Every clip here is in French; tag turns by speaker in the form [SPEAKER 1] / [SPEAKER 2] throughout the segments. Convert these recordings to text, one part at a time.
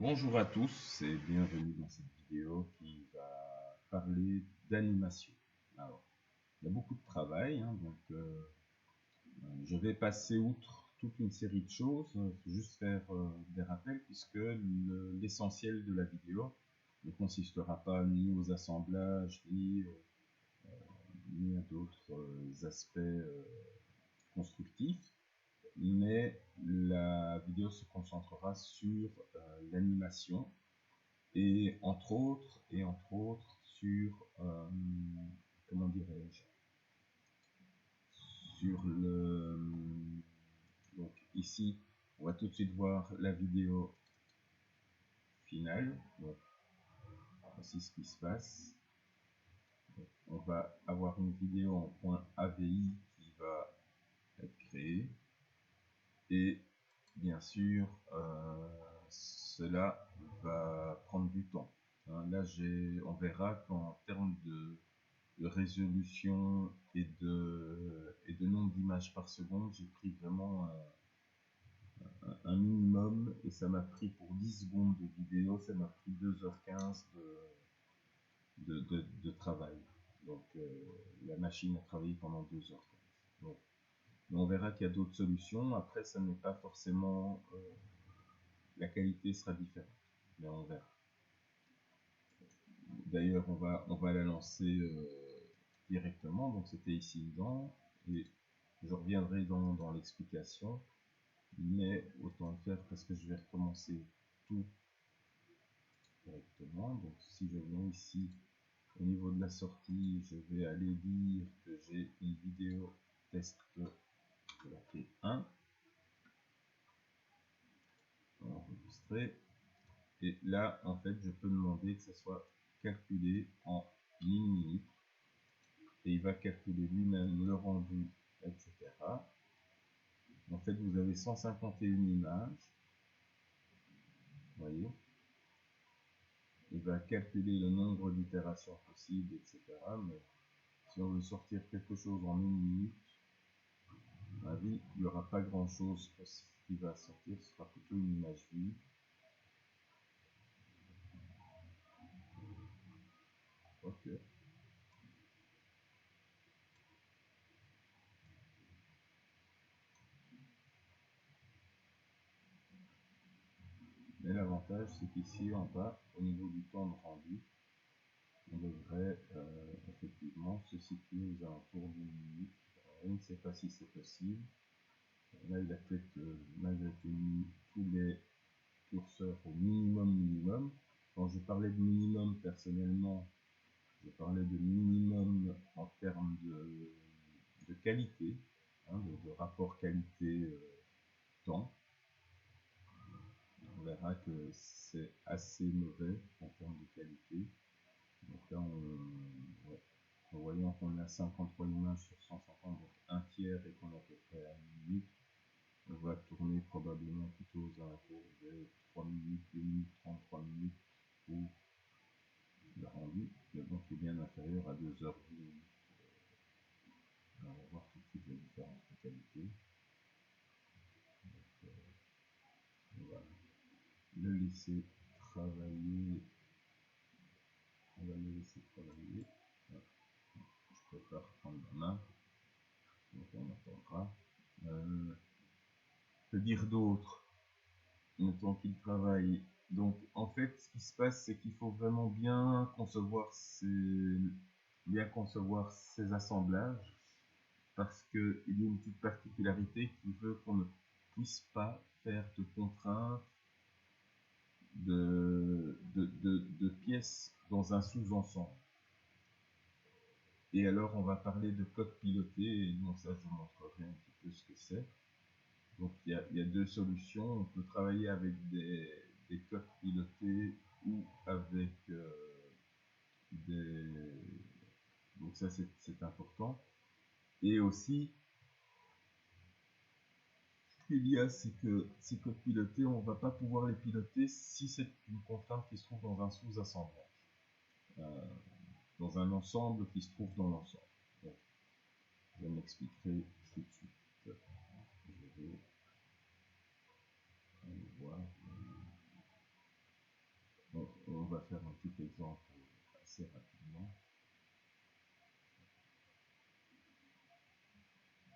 [SPEAKER 1] Bonjour à tous et bienvenue dans cette vidéo qui va parler d'animation. Alors, il y a beaucoup de travail, je vais passer outre toute une série de choses, juste faire des rappels puisque l'essentiel de la vidéo ne consistera pas ni aux assemblages ni à d'autres aspects constructifs, mais la vidéo se concentrera sur l'animation et entre autres sur comment dirais-je, sur le donc ici on va tout de suite voir la vidéo finale. Donc voici ce qui se passe. Donc, on va avoir une vidéo en point AVI qui va être créée et bien sûr cela va prendre du temps. Là on verra qu'en termes de résolution et de nombre d'images par seconde, j'ai pris vraiment un minimum et ça m'a pris pour 10 secondes de vidéo, ça m'a pris 2h15 de travail. Donc la machine a travaillé pendant 2h15. Donc, on verra qu'il y a d'autres solutions. Après, ça n'est pas forcément... la qualité sera différente, mais on verra. D'ailleurs, on va la lancer directement. Donc c'était ici dedans. Et je reviendrai dans l'explication. Mais autant le faire parce que je vais recommencer tout directement. Donc si je viens ici au niveau de la sortie, je vais aller dire que j'ai une vidéo test de la T1 enregistrée. Et là, en fait, je peux demander que ça soit calculé en 1 minute. Et il va calculer lui-même le rendu, etc. En fait, vous avez 151 images. Vous voyez, il va calculer le nombre d'itérations possibles, etc. Mais si on veut sortir quelque chose en 1 minute, à mon avis, il n'y aura pas grand chose qui va sortir, ce sera plutôt une image vue. Ok. Mais l'avantage, c'est qu'ici en bas, au niveau du temps de rendu, on devrait effectivement se situer aux alentours d'une minute. Alors, je ne sais pas si c'est possible. Là, il a peut-être malgré tout mis tous les curseurs au minimum. Quand je parlais de minimum, personnellement, je parlais de minimum en termes de qualité, de rapport qualité-temps. On verra que c'est assez mauvais en termes de qualité. Donc là, en voyant qu'on a 53 images sur 150, donc un tiers et qu'on a à peu près à 1 minute, on va tourner probablement plutôt aux alentours de 3 minutes, 2 minutes 30, 3 minutes pour le rendu, mais bon, qui est bien inférieur à 2h10 minutes. On va voir tout de suite la différence de qualité. Donc, on va le laisser travailler. On va le laisser travailler. Voilà. Je préfère prendre la main. Donc on attendra. Que dire d'autre? Mettons qu'il travaille. Donc en fait, ce qui se passe, c'est qu'il faut vraiment bien concevoir ces assemblages, parce qu'il y a une petite particularité qui veut qu'on ne puisse pas faire de contraintes de pièces dans un sous-ensemble. Et alors on va parler de code piloté, et donc ça je vous montrerai un petit peu ce que c'est. Donc il y a deux solutions, on peut travailler avec des codes pilotés ou avec des... Donc ça c'est important. Et aussi, ce qu'il y a, c'est que ces codes pilotés, on ne va pas pouvoir les piloter si c'est une contrainte qui se trouve dans un sous-assemblage. Dans un ensemble qui se trouve dans l'ensemble. Je m'expliquerai tout de suite. Je vais aller voir. on va faire un petit exemple assez rapidement.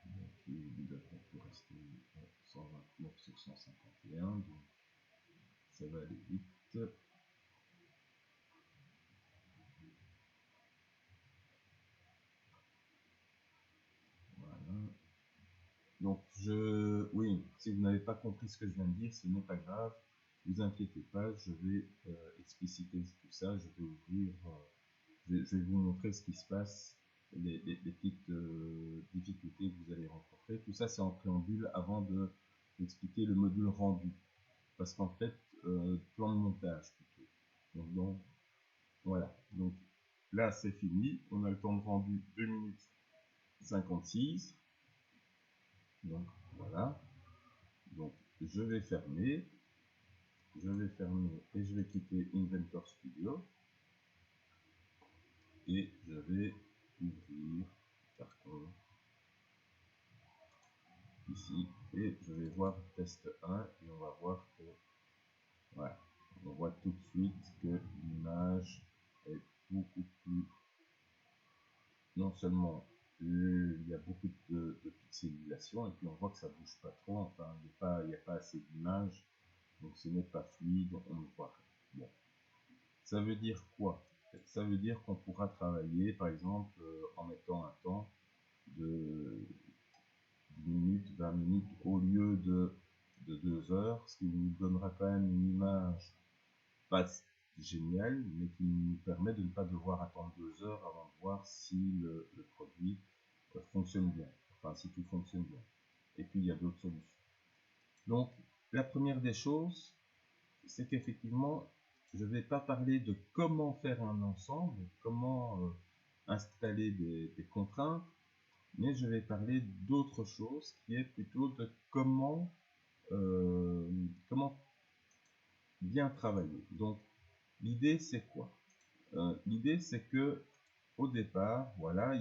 [SPEAKER 1] Donc, il devrait tout rester 129 sur 151, donc ça va aller vite. Voilà. Donc, oui, si vous n'avez pas compris ce que je viens de dire, ce n'est pas grave. Ne vous inquiétez pas, je vais expliciter tout ça. Je vais ouvrir, je vais vous montrer ce qui se passe, les petites difficultés que vous allez rencontrer. Tout ça, c'est en préambule avant d'expliquer le module rendu. Parce qu'en fait, plan de montage plutôt. Donc, voilà. Donc, là, c'est fini. On a le temps de rendu 2 minutes 56. Donc, voilà. Donc, je vais fermer et je vais quitter Inventor Studio et je vais ouvrir par contre ici et je vais voir test 1 et on va voir que voilà, on voit tout de suite que l'image est beaucoup plus, non seulement il y a beaucoup de pixelisation et puis on voit que ça bouge pas trop, enfin il n'y a pas assez d'image, donc ce n'est pas fluide, on le voit. Bon. Ça veut dire quoi? Ça veut dire qu'on pourra travailler, par exemple, en mettant un temps de 10 minutes, 20 minutes au lieu de 2 heures, ce qui nous donnera quand même une image pas géniale, mais qui nous permet de ne pas devoir attendre 2 heures avant de voir si le produit fonctionne bien, enfin si tout fonctionne bien. Et puis il y a d'autres solutions. Donc, la première des choses, c'est qu'effectivement, je ne vais pas parler de comment faire un ensemble, comment installer des contraintes, mais je vais parler d'autre chose qui est plutôt de comment bien travailler. Donc, l'idée c'est quoi? L'idée c'est que au départ, voilà,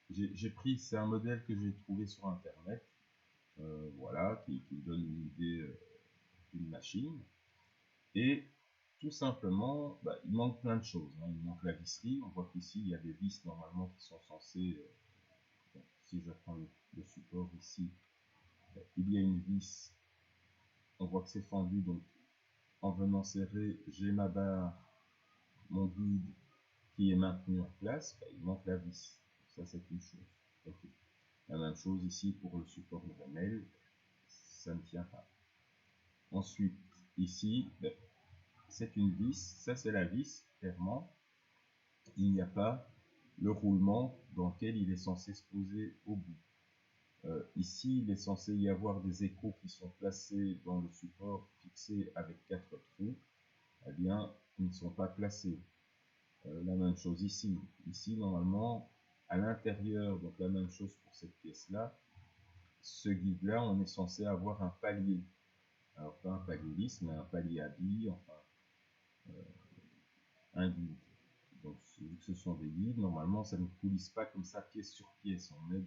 [SPEAKER 1] j'ai pris, c'est un modèle que j'ai trouvé sur internet, voilà, qui donne une idée d'une machine. Et tout simplement, il manque plein de choses. Hein. Il manque la visserie. On voit qu'ici, il y a des vis normalement qui sont censées... bon, si je prends le support ici, il y a une vis. On voit que c'est fendu. Donc, en venant serrer, j'ai ma barre, mon guide qui est maintenu en place. Il manque la vis. Ça, c'est une chose. Okay. La même chose ici pour le support de Remel. Ça ne tient pas. Ensuite, ici, c'est une vis, ça c'est la vis, clairement. Il n'y a pas le roulement dans lequel il est censé se poser au bout. Ici, il est censé y avoir des échos qui sont placés dans le support fixé avec 4 trous. Eh bien, ils ne sont pas placés. La même chose ici. Ici, normalement, à l'intérieur, donc la même chose pour cette pièce-là, ce guide-là, on est censé avoir un palier. Alors, pas un palier lisse, mais un palier à billes, enfin, un guide. Donc, vu que ce sont des guides, normalement, ça ne coulisse pas comme ça, pièce sur pièce. On met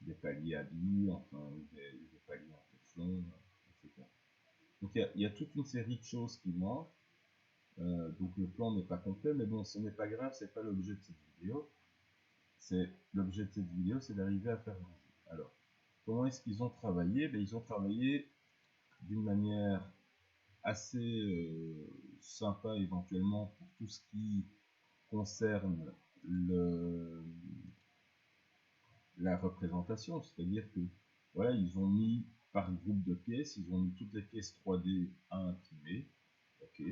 [SPEAKER 1] des paliers à billes, enfin, des paliers en téflon, etc. Donc, il y a toute une série de choses qui manquent. Donc, le plan n'est pas complet, mais bon, ce n'est pas grave, c'est pas l'objet de cette vidéo. L'objet de cette vidéo, c'est d'arriver à faire bouger. Alors, comment est-ce qu'ils ont travaillé? Ils ont travaillé d'une manière assez sympa éventuellement pour tout ce qui concerne la représentation, c'est-à-dire que voilà, ils ont mis par groupe de pièces, ils ont mis toutes les pièces 3D à imprimer. Ok,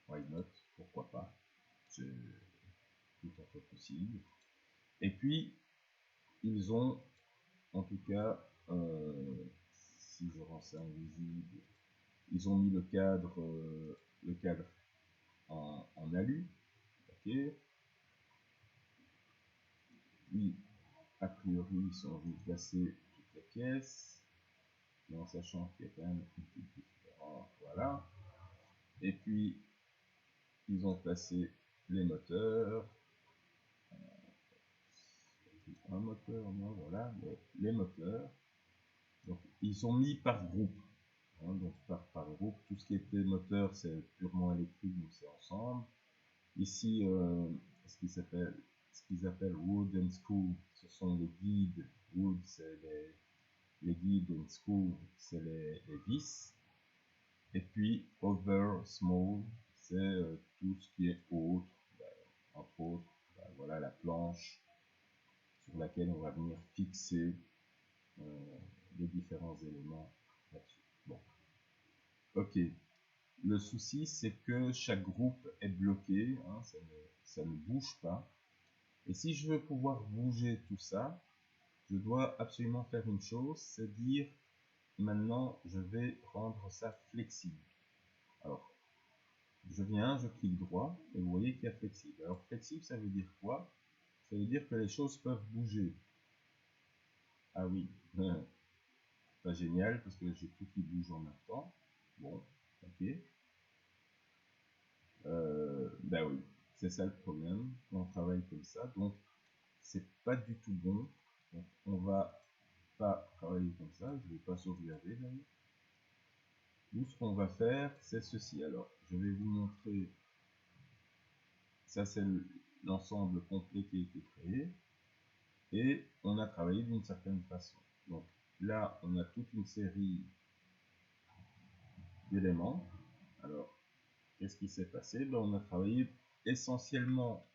[SPEAKER 1] why not, pourquoi pas, c'est tout à fait possible. Et puis ils ont, en tout cas, si je rends ça invisible, ils ont mis le cadre en alu. Ok, puis a priori ils sont venus placer toutes les pièces, mais en sachant qu'il y a quand même une petite différence, voilà. Et puis ils ont placé les moteurs, un moteur, non, voilà, les moteurs. Donc ils sont mis par groupe. Hein, donc par groupe, tout ce qui était moteur, c'est purement électrique, donc c'est ensemble. Ici, ce qu'ils appellent wood and screw, ce sont les guides. Wood, c'est les guides, and screw, c'est les vis. Et puis, over, small, c'est tout ce qui est autre, entre autres, voilà la planche sur laquelle on va venir fixer les différents éléments là-dessus. Bon. Ok. Le souci, c'est que chaque groupe est bloqué, hein, ça ne bouge pas. Et si je veux pouvoir bouger tout ça, je dois absolument faire une chose, c'est dire, maintenant, je vais rendre ça flexible. Alors, je viens, je clique droit, et vous voyez qu'il y a flexible. Alors, flexible, ça veut dire quoi? Ça veut dire que les choses peuvent bouger. Ah oui, pas génial, parce que j'ai tout qui bouge en même temps. Bon, ok. Ben oui, c'est ça le problème, quand on travaille comme ça. Donc, c'est pas du tout bon. Donc, on va pas travailler comme ça. Je vais pas sauvegarder d'ailleurs. Nous, ce qu'on va faire, c'est ceci. Alors, je vais vous montrer. Ça, c'est l'ensemble complet qui a été créé. Et on a travaillé d'une certaine façon. Donc, là, on a toute une série d'éléments. Alors, qu'est-ce qui s'est passé? Ben, on a travaillé essentiellement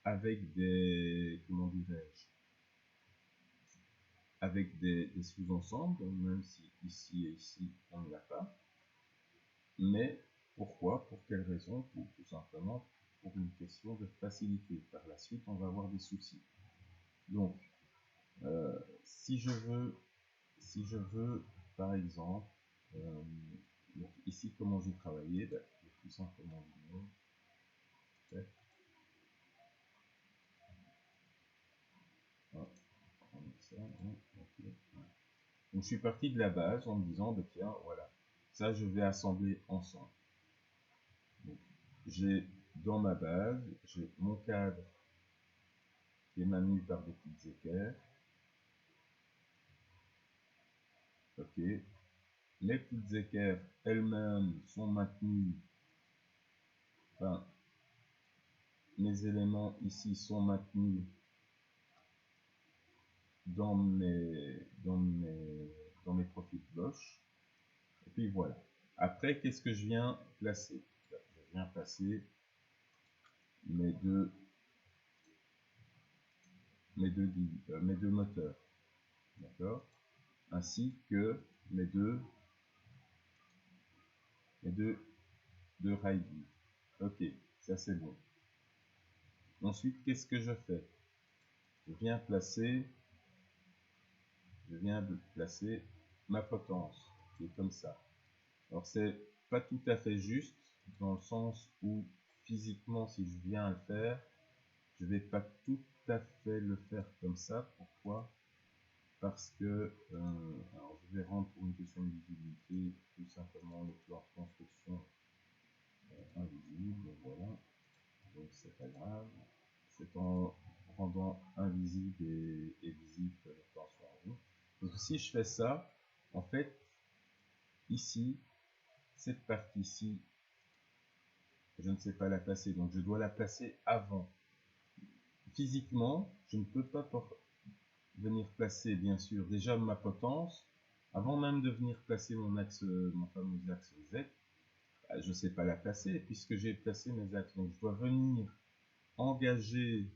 [SPEAKER 1] avec des, comment dirais-je, avec des sous-ensembles, même si ici et ici on ne l'a pas. Mais pourquoi? Pour quelle raison? Tout simplement pour une question de facilité. Par la suite, on va avoir des soucis. Donc, si je veux, par exemple, donc ici comment j'ai travaillé, ben, je vais tout simplement dire, donc je suis parti de la base en me disant, ben, tiens, voilà, ça je vais assembler ensemble. J'ai dans ma base, j'ai mon cadre qui est maintenu par des petites équerres. Ok. Les petites équerres elles-mêmes sont maintenues. Enfin, mes éléments ici sont maintenus dans mes profils de bloche. Et puis voilà. Après, qu'est-ce que je viens placer? Je viens placer mes deux moteurs, d'accord, ainsi que mes deux rails. Ok, ça c'est bon. Ensuite, qu'est-ce que je fais? Je viens placer ma potence, qui est comme ça. Alors c'est pas tout à fait juste, dans le sens où physiquement, si je viens à le faire, je vais pas tout à fait le faire comme ça. Pourquoi? Parce que, alors je vais rendre pour une question de visibilité, tout simplement le plan de construction invisible, voilà. Donc c'est pas grave. C'est en rendant invisible et visible que le plan soit en rond. Donc si je fais ça, en fait, ici, cette partie-ci, je ne sais pas la placer, donc je dois la placer avant. Physiquement, je ne peux pas venir placer, bien sûr, déjà ma potence, avant même de venir placer mon axe, mon fameux axe Z, je ne sais pas la placer, puisque j'ai placé mes axes. Donc je dois venir engager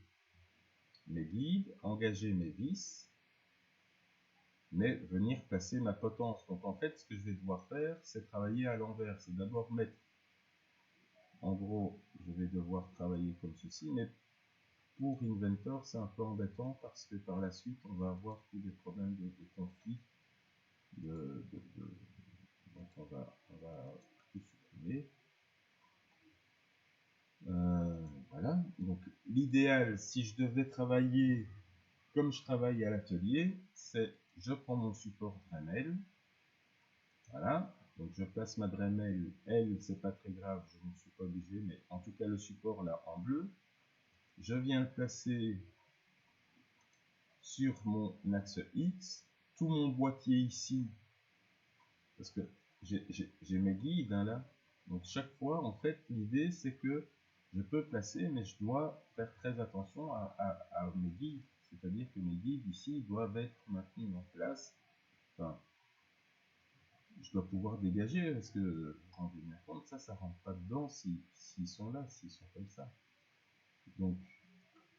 [SPEAKER 1] mes guides, engager mes vis, mais venir placer ma potence. Donc en fait, ce que je vais devoir faire, c'est travailler à l'envers. C'est d'abord mettre, en gros, je vais devoir travailler comme ceci, mais pour Inventor, c'est un peu embêtant parce que par la suite, on va avoir tous des problèmes de conflit. Donc on va tout supprimer. Voilà. Donc l'idéal, si je devais travailler comme je travaille à l'atelier, c'est je prends mon support Dremel. Voilà. Donc je place ma Dremel. Elle, c'est pas très grave, je ne suis pas obligé, mais en tout cas le support là en bleu. Je viens le placer sur mon axe X. Tout mon boîtier ici parce que j'ai mes guides hein, là. Donc chaque fois, en fait, l'idée c'est que je peux placer, mais je dois faire très attention à mes guides. C'est-à-dire que mes guides ici doivent être maintenus en place. Enfin, je dois pouvoir dégager, parce que vous vous rendez bien compte, ça rentre pas dedans s'ils sont là, s'ils sont comme ça. Donc,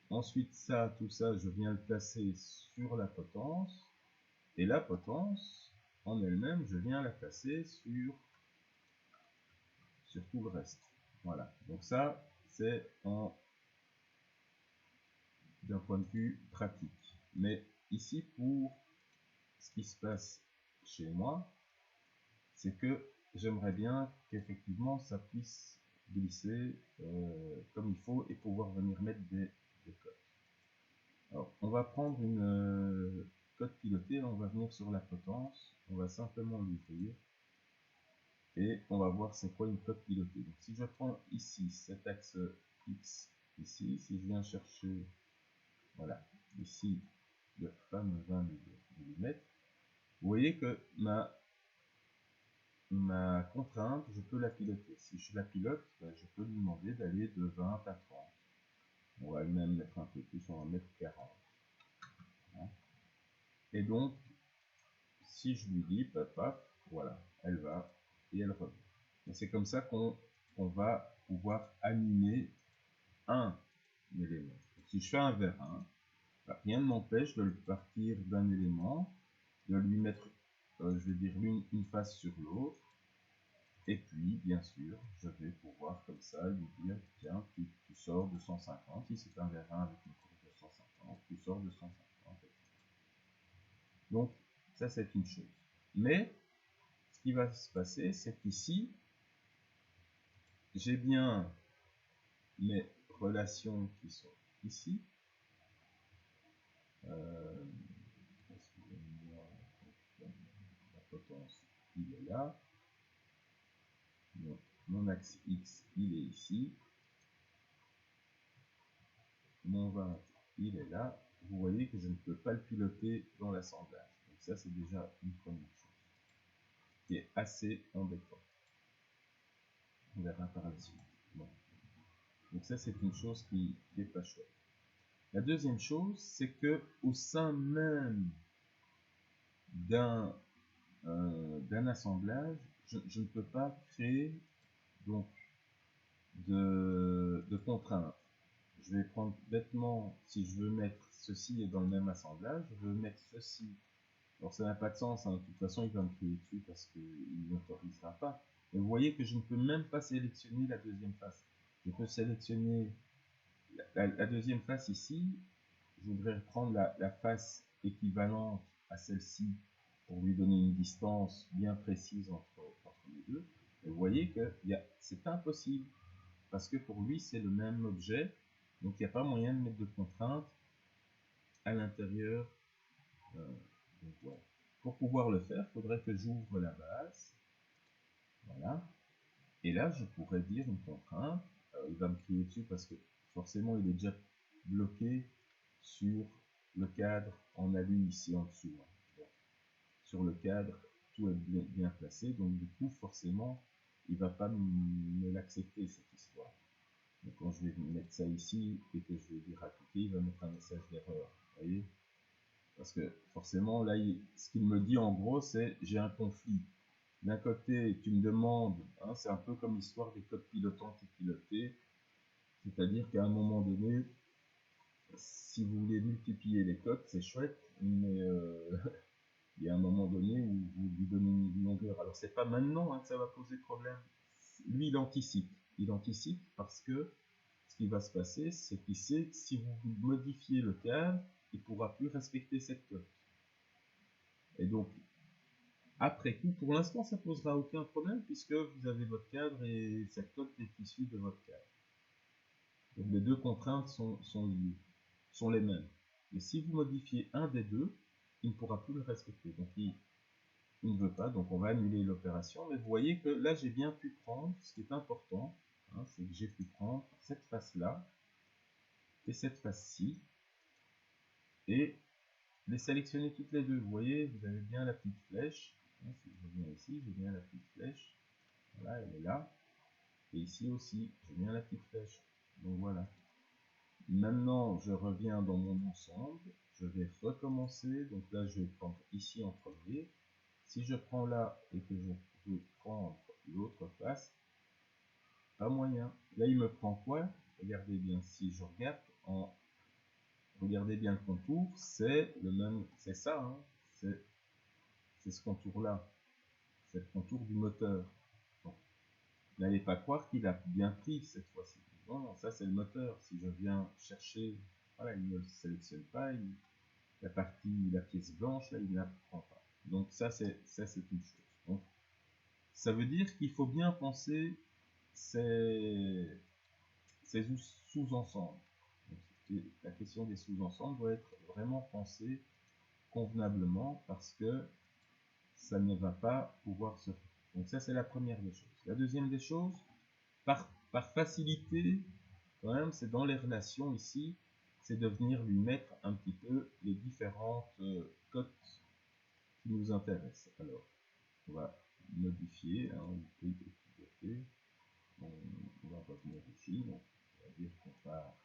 [SPEAKER 1] ensuite, ça, tout ça, je viens le placer sur la potence, et la potence, en elle-même, je viens la placer sur tout le reste. Voilà. Donc ça, c'est d'un point de vue pratique. Mais ici, pour ce qui se passe chez moi, c'est que j'aimerais bien qu'effectivement ça puisse glisser comme il faut et pouvoir venir mettre des cotes. Alors, on va prendre une cote pilotée, on va venir sur la potence, on va simplement l'ouvrir et on va voir c'est quoi une cote pilotée. Donc si je prends ici cet axe X, ici, si je viens chercher, voilà, ici le fameux 20 mm, vous voyez que ma contrainte, je peux la piloter. Si je la pilote, je peux lui demander d'aller de 20 à 30. On va même mettre un peu plus, on va mettre 40. Hein. Et donc, si je lui dis, papa, voilà, elle va et elle revient. Et c'est comme ça qu'on va pouvoir animer un élément. Donc, si je fais un vers 1, bah, rien ne m'empêche de partir d'un élément, de lui mettre, je vais dire, une face sur l'autre. Et puis, bien sûr, je vais pouvoir comme ça lui dire, tiens, tu sors de 150, si c'est un vers 1 avec une courbe de 150, tu sors de 150. Donc, ça c'est une chose. Mais, ce qui va se passer, c'est qu'ici, j'ai bien mes relations qui sont ici. Excusez-moi, la potence, il est là. Donc, mon axe X, il est ici. Mon 20, il est là. Vous voyez que je ne peux pas le piloter dans l'assemblage. Donc ça, c'est déjà une première chose qui est assez embêtant. On verra par la suite. Bon. Donc ça, c'est une chose qui n'est pas chouette. La deuxième chose, c'est que au sein même d'un assemblage, je ne peux pas créer donc de contraintes. Je vais prendre bêtement, si je veux mettre ceci dans le même assemblage, je veux mettre ceci. Alors ça n'a pas de sens, hein. De toute façon il va me crier dessus parce qu'il n'autorisera pas. Mais vous voyez que je ne peux même pas sélectionner la deuxième face. Je peux sélectionner la deuxième face ici. Je voudrais prendre la face équivalente à celle-ci pour lui donner une distance bien précise entre les deux. Et vous voyez que c'est impossible parce que pour lui c'est le même objet. Donc il n'y a pas moyen de mettre de contraintes à l'intérieur. Donc, voilà. Pour pouvoir le faire, il faudrait que j'ouvre la base. Voilà. Et là, je pourrais dire une contrainte. Il va me crier dessus parce que forcément, il est déjà bloqué sur le cadre en alu ici en dessous. Donc, sur le cadre, tout est bien placé. Donc, du coup, forcément, il ne va pas me l'accepter, cette histoire. Donc, quand je vais mettre ça ici et que je vais dire appliquer, il va mettre un message d'erreur. Vous voyez ? Parce que forcément, là, ce qu'il me dit en gros, c'est j'ai un conflit. D'un côté, tu me demandes, hein, c'est un peu comme l'histoire des codes pilotantes et pilotées, c'est-à-dire qu'à un moment donné, si vous voulez multiplier les codes, c'est chouette, mais il y a un moment donné où vous lui donnez une longueur. Alors, c'est pas maintenant hein, que ça va poser problème. Lui, il anticipe. Il anticipe parce que ce qui va se passer, c'est qu'il sait que si vous modifiez le cadre, il ne pourra plus respecter cette cote. Et donc, après coup, pour l'instant, ça ne posera aucun problème puisque vous avez votre cadre et cette cote est issue de votre cadre. Donc les deux contraintes sont les mêmes. Mais si vous modifiez un des deux, il ne pourra plus le respecter. Donc il ne veut pas, donc on va annuler l'opération. Mais vous voyez que là, j'ai bien pu prendre, ce qui est important, hein, c'est que j'ai pu prendre cette face-là et cette face-ci et les sélectionner toutes les deux. Vous voyez, vous avez bien la petite flèche. Si je viens ici, j'ai bien la petite flèche. Voilà, elle est là. Et ici aussi, j'ai bien la petite flèche. Donc voilà. Maintenant, je reviens dans mon ensemble. Je vais recommencer. Donc là, je vais prendre ici en premier. Si je prends là et que je veux prendre l'autre face, pas moyen. Là, il me prend quoi? Regardez bien. Si je regarde en... Regardez bien le contour. C'est le même... C'est ça. Hein, c'est ce contour-là. C'est le contour du moteur. Bon. N'allez pas croire qu'il a bien pris cette fois-ci. Non, non, ça c'est le moteur. Si je viens chercher, voilà, il ne le sélectionne pas. La partie, la pièce blanche, là, il ne la prend pas. Donc ça c'est une chose. Donc, ça veut dire qu'il faut bien penser ces sous-ensembles. La question des sous-ensembles doit être vraiment pensée convenablement parce que ça ne va pas pouvoir se faire. Donc ça c'est la première des choses. La deuxième des choses, par facilité, quand même, c'est dans les relations ici, c'est de venir lui mettre un petit peu les différentes cotes qui nous intéressent. Alors, on va modifier, hein, on va revenir ici, donc on va dire qu'on part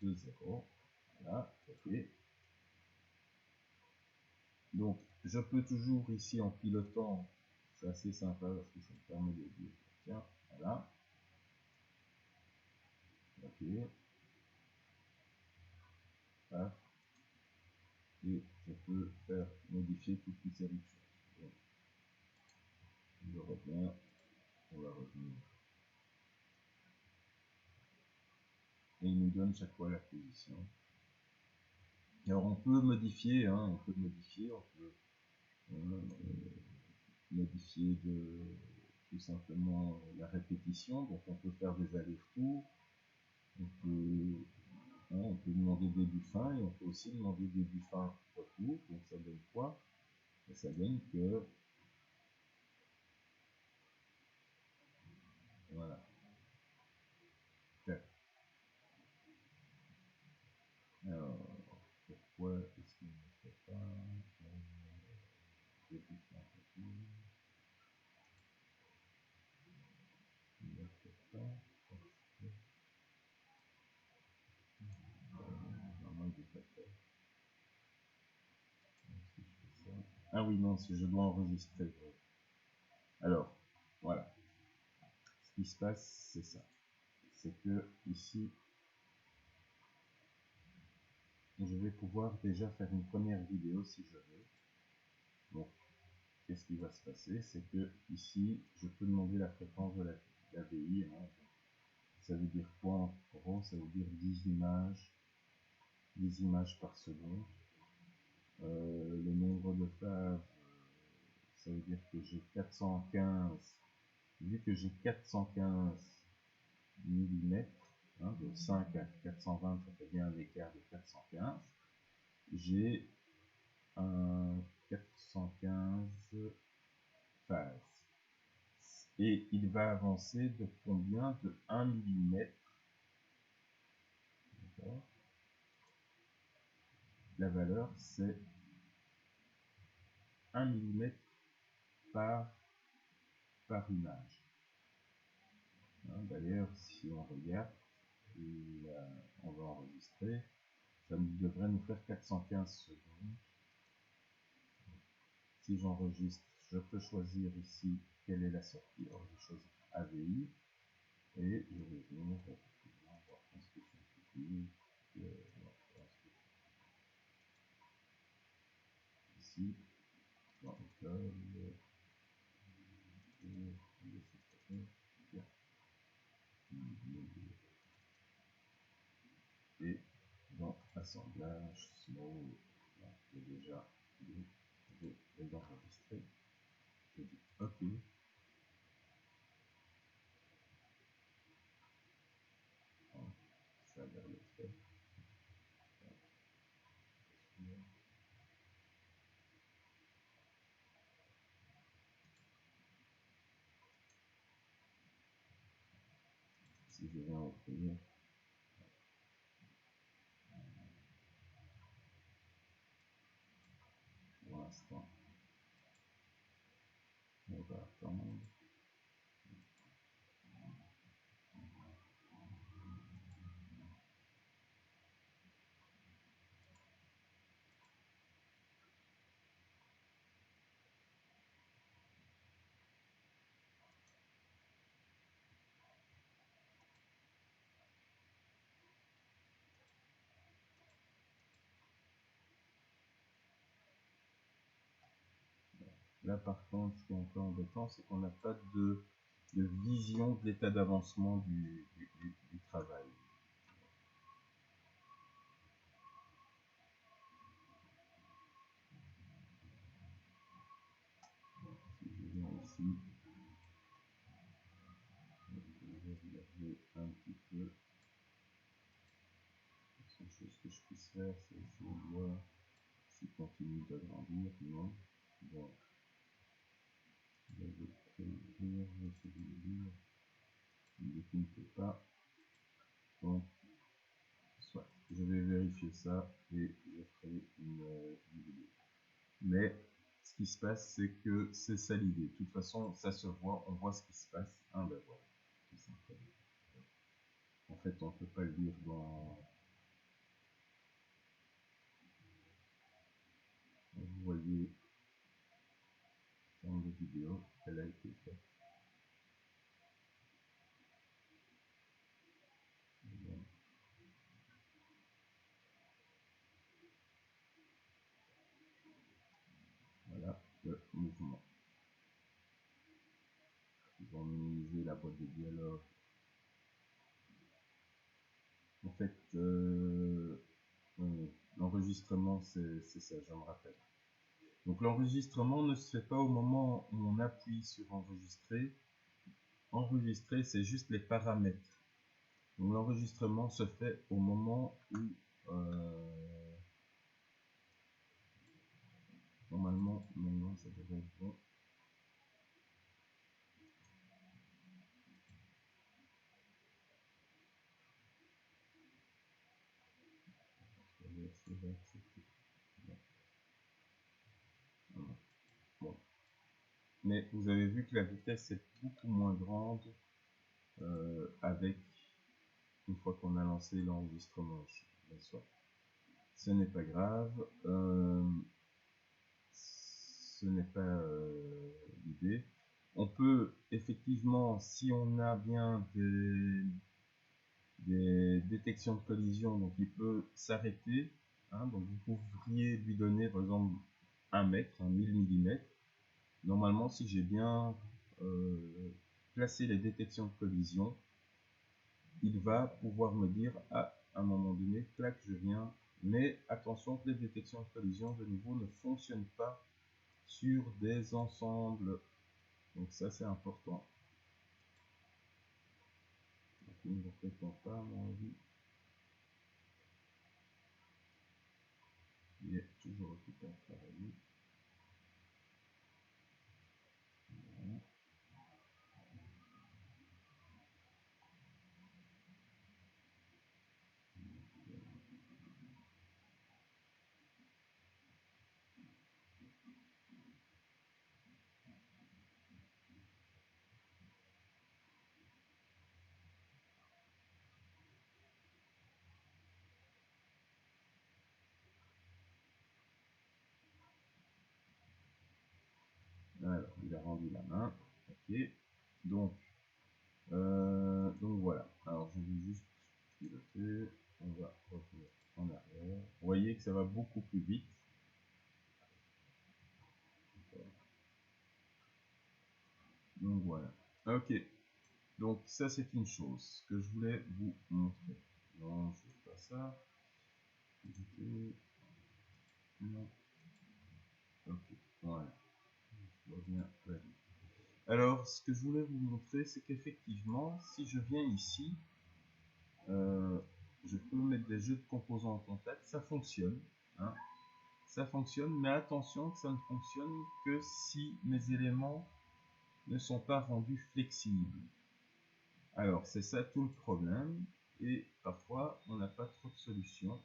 [SPEAKER 1] de 0, voilà, ok. Donc, je peux toujours ici en pilotant, c'est assez sympa parce que ça me permet de dire, tiens, voilà, ok, paf, et je peux faire modifier toute une série de choses. Donc, je reviens, on va revenir. Et il nous donne chaque fois la position. Alors on peut modifier, hein, on peut modifier tout simplement la répétition. Donc on peut faire des allers-retours. On peut demander début fin et on peut aussi demander début fin retour. Donc ça donne quoi? Et ça donne que voilà. Alors pourquoi est-ce qu'il ne fait pas début fin retour? Il ne fait pas parce que normalement il devrait faire. Si je fais ça. Ah oui non, si je dois enregistrer. Alors voilà. Ce qui se passe, c'est ça. C'est que ici, je vais pouvoir déjà faire une première vidéo si je veux. Donc, qu'est-ce qui va se passer? C'est que ici, je peux demander la fréquence de la VI. Hein. Ça veut dire quoi en gros? Ça veut dire 10 images par seconde. Le nombre de phases, ça veut dire que j'ai 415. Vu que j'ai 415 mm, hein, de 5 à 420, ça fait bien un écart de 415. J'ai un 415 phases. Et il va avancer de combien? De 1 mm. La valeur, c'est 1 mm par image. Hein, d'ailleurs, si on regarde, on va enregistrer, ça devrait nous faire 415 secondes. Si j'enregistre, je peux choisir ici quelle est la sortie. Alors, je choisis AVI et je vais venir voir transcription publique. Ici, dans le code, et dans assemblage, small, j'ai déjà les enregistrés. Je dis OK. Ça a l'air de faire. Si je viens ouvrir, pour l'instant, va attendre. Là, par contre, ce qui est un peu embêtant, c'est qu'on n'a pas de vision de l'état d'avancement du travail. Si je viens ici, je vais regarder un petit peu. La seule chose que je puisse faire, c'est essayer de voir s'il continue d'agrandir. Non. Donc, je vais réouvrir, je vais essayer de l'ouvrir. Il ne peut pas. Donc, soit je vais vérifier ça et je ferai une vidéo. Mais ce qui se passe, c'est que c'est ça l'idée. De toute façon, ça se voit, on voit ce qui se passe. Ben voilà, tout simplement. En fait, on ne peut pas le lire dans... Vous voyez dans la vidéo, elle a été faite. Voilà le mouvement. Ils vont minimiser la boîte de dialogue. En fait, l'enregistrement, c'est ça, je me rappelle. Donc l'enregistrement ne se fait pas au moment où on appuie sur enregistrer. Enregistrer, c'est juste les paramètres. Donc l'enregistrement se fait au moment où normalement, maintenant ça devrait être bon. Bon. Mais vous avez vu que la vitesse est beaucoup moins grande avec une fois qu'on a lancé l'enregistrement. Ce n'est pas grave, ce n'est pas l'idée. On peut effectivement, si on a bien des détections de collision, donc il peut s'arrêter. Hein, donc vous pourriez lui donner par exemple 1 mètre, 1000 mm. Normalement, si j'ai bien placé les détections de collision, il va pouvoir me dire à un moment donné, clac, je viens. Mais attention que les détections de collision de nouveau ne fonctionnent pas sur des ensembles. Donc ça c'est important. Donc, il ne vous répond pas à mon avis. Il est toujours occupé à travailler. Voilà. Alors, il a rendu la main. Ok. Donc voilà. Alors je vais juste piloter. On va revenir en arrière. Vous voyez que ça va beaucoup plus vite. Donc voilà. Ok. Donc ça c'est une chose que je voulais vous montrer. Non, je ne veux pas ça. Non. Ok. Voilà. Je vois bien. Ouais. Alors, ce que je voulais vous montrer, c'est qu'effectivement, si je viens ici, je peux mettre des jeux de composants en contact, ça fonctionne. Hein. Ça fonctionne, mais attention que ça ne fonctionne que si mes éléments ne sont pas rendus flexibles. Alors, c'est ça tout le problème, et parfois, on n'a pas trop de solutions.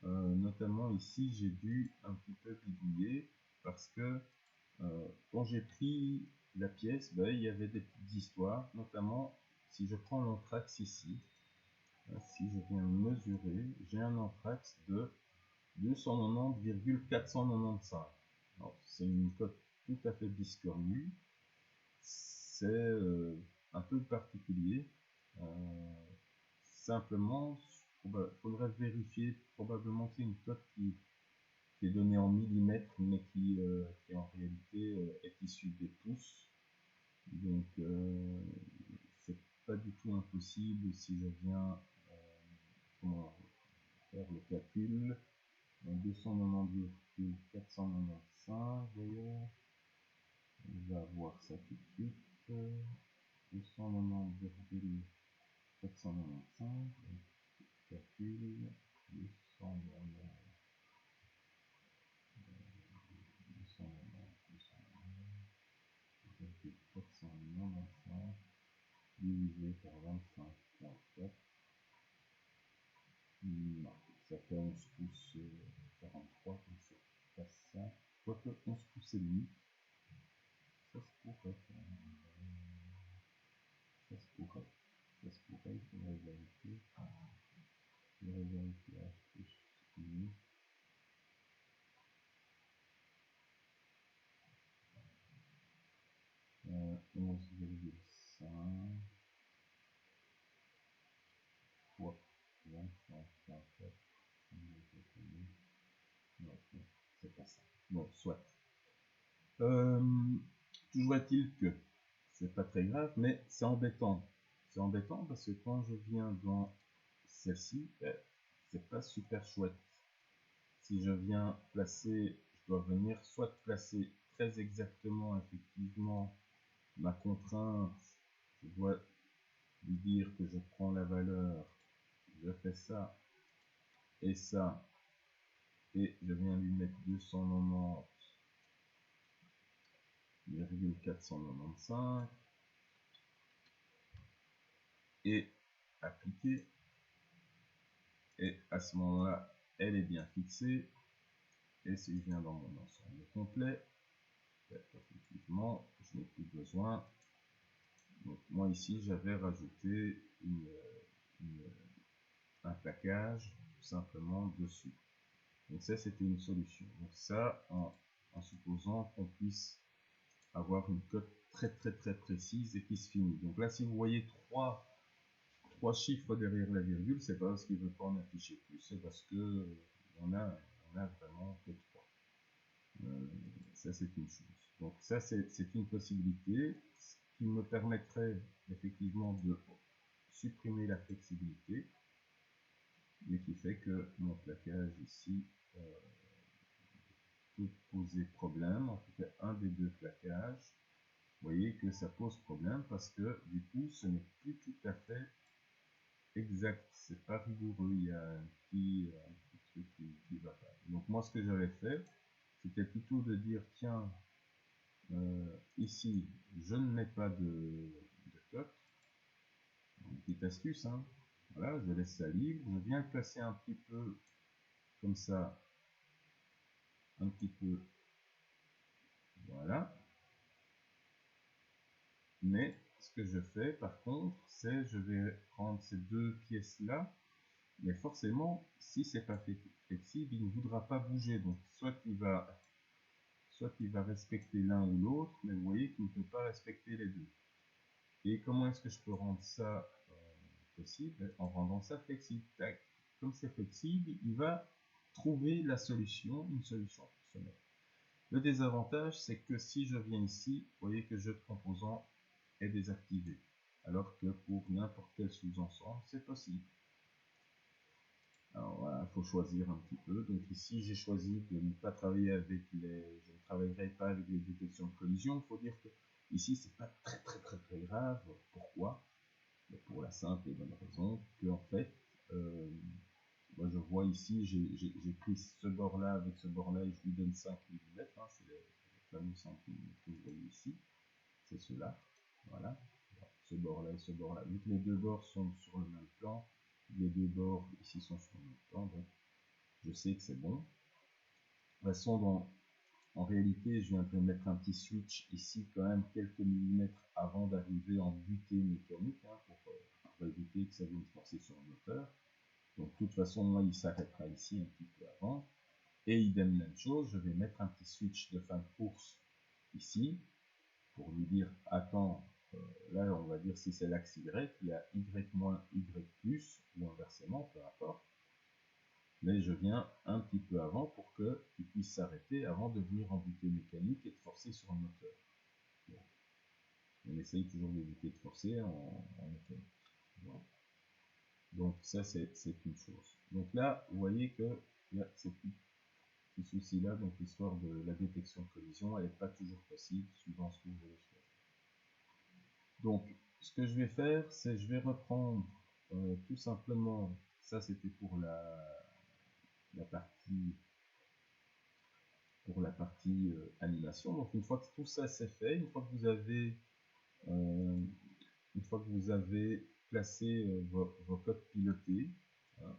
[SPEAKER 1] Notamment ici, j'ai dû un petit peu bidouiller, parce que quand j'ai pris la pièce, ben, il y avait des petites histoires, notamment si je prends l'anthrax ici, si je viens mesurer, j'ai un anthrax de 290,495. C'est une cote tout à fait biscornue, c'est un peu particulier. Simplement, il faudrait vérifier, probablement c'est une cote qui est donnée en millimètres, mais qui en réalité est issue des pouces. Donc, c'est pas du tout impossible si je viens faire le calcul. 290,495 d'ailleurs. On va voir ça tout de suite. 290,495. Calcul. 290,495 divisé par 25,4. Non, ça fait 11 pouces 43, donc c'est pas ça. Quoique 11 pouces et demi. Ça se pourrait. Ça se pourrait. Ça se pourrait, il faudrait vérifier. Il faudrait vérifier H plus demi. 11,5 fois 25,4. Non, c'est pas ça. Bon, soit. Toujours est-il que c'est pas très grave, mais c'est embêtant. C'est embêtant parce que quand je viens dans celle-ci, c'est pas super chouette. Si je viens placer, je dois venir soit placer très exactement, effectivement, ma contrainte. Je dois lui dire que je prends la valeur, je fais ça et ça, et je viens lui mettre 290,495 et appliquer. Et à ce moment-là, elle est bien fixée. Et si je viens dans mon ensemble complet, effectivement, je n'ai plus besoin. Donc, moi ici, j'avais rajouté un plaquage tout simplement dessus. Donc ça, c'était une solution. Donc ça, en supposant qu'on puisse avoir une cote très précise et qui se finit. Donc là, si vous voyez trois chiffres derrière la virgule, c'est pas parce qu'il veut pas en afficher plus, c'est parce que on a vraiment que 3. Ça, c'est une chose. Donc ça, c'est une possibilité, ce qui me permettrait effectivement de supprimer la flexibilité, mais qui fait que mon plaquage ici peut poser problème, en tout cas un des deux plaquages. Vous voyez que ça pose problème parce que du coup, ce n'est plus tout à fait exact, c'est pas rigoureux, il y a un petit truc qui va pas. Donc moi, ce que j'avais fait, c'était plutôt de dire, tiens, ici, je ne mets pas de cote. Une petite astuce, hein. Voilà, je laisse ça libre. Je viens le placer un petit peu comme ça. Un petit peu. Voilà. Mais ce que je fais, par contre, c'est je vais prendre ces deux pièces-là. Mais forcément, si c'est pas flexible, il ne voudra pas bouger. Donc, soit il va respecter l'un ou l'autre, mais vous voyez qu'il ne peut pas respecter les deux. Et comment est-ce que je peux rendre ça possible? En rendant ça flexible. Tac. Comme c'est flexible, il va trouver la solution, une solution fonctionnelle. Le désavantage, c'est que si je viens ici, vous voyez que le jeu de composants est désactivé. Alors que pour n'importe quel sous-ensemble, c'est possible. Alors voilà, il faut choisir un petit peu. Donc ici, j'ai choisi de ne pas travailler avec je ne travaillerai pas avec les détections de collision. Il faut dire que ici, c'est pas très grave. Pourquoi? Pour la simple et bonne raison que en fait, moi je vois ici, j'ai pris ce bord-là avec ce bord-là et je lui donne 5 mm. Hein, c'est le fameux centimètre que vous voyez ici. C'est cela. Voilà. Ce bord-là et ce bord-là. Vu que les deux bords sont sur le même plan, les deux bords ici sont sur le même plan, donc je sais que c'est bon. De toute façon, en réalité, je viendrai mettre un petit switch ici quand même quelques millimètres avant d'arriver en butée mécanique, hein, pour éviter que ça vienne forcer sur le moteur. Donc de toute façon, moi, il s'arrêtera ici un petit peu avant. Et idem, même chose, je vais mettre un petit switch de fin de course ici, pour lui dire, attends, là on va dire si c'est l'axe Y, il y a Y moins Y plus, ou inversement, peu importe. Mais je viens un petit peu avant pour qu'il puisse s'arrêter avant de venir en butée mécanique et de forcer sur le moteur. Bon. On essaye toujours d'éviter de forcer en mécanique. Voilà. Donc ça c'est une chose. Donc là, vous voyez que il y a ce petit souci là, donc l'histoire de la détection de collision, elle n'est pas toujours possible suivant ce que vous voulez faire. Donc ce que je vais faire, c'est je vais reprendre tout simplement, ça c'était pour la partie animation. Donc une fois que tout ça c'est fait, une fois que vous avez placé vos codes pilotés, hein,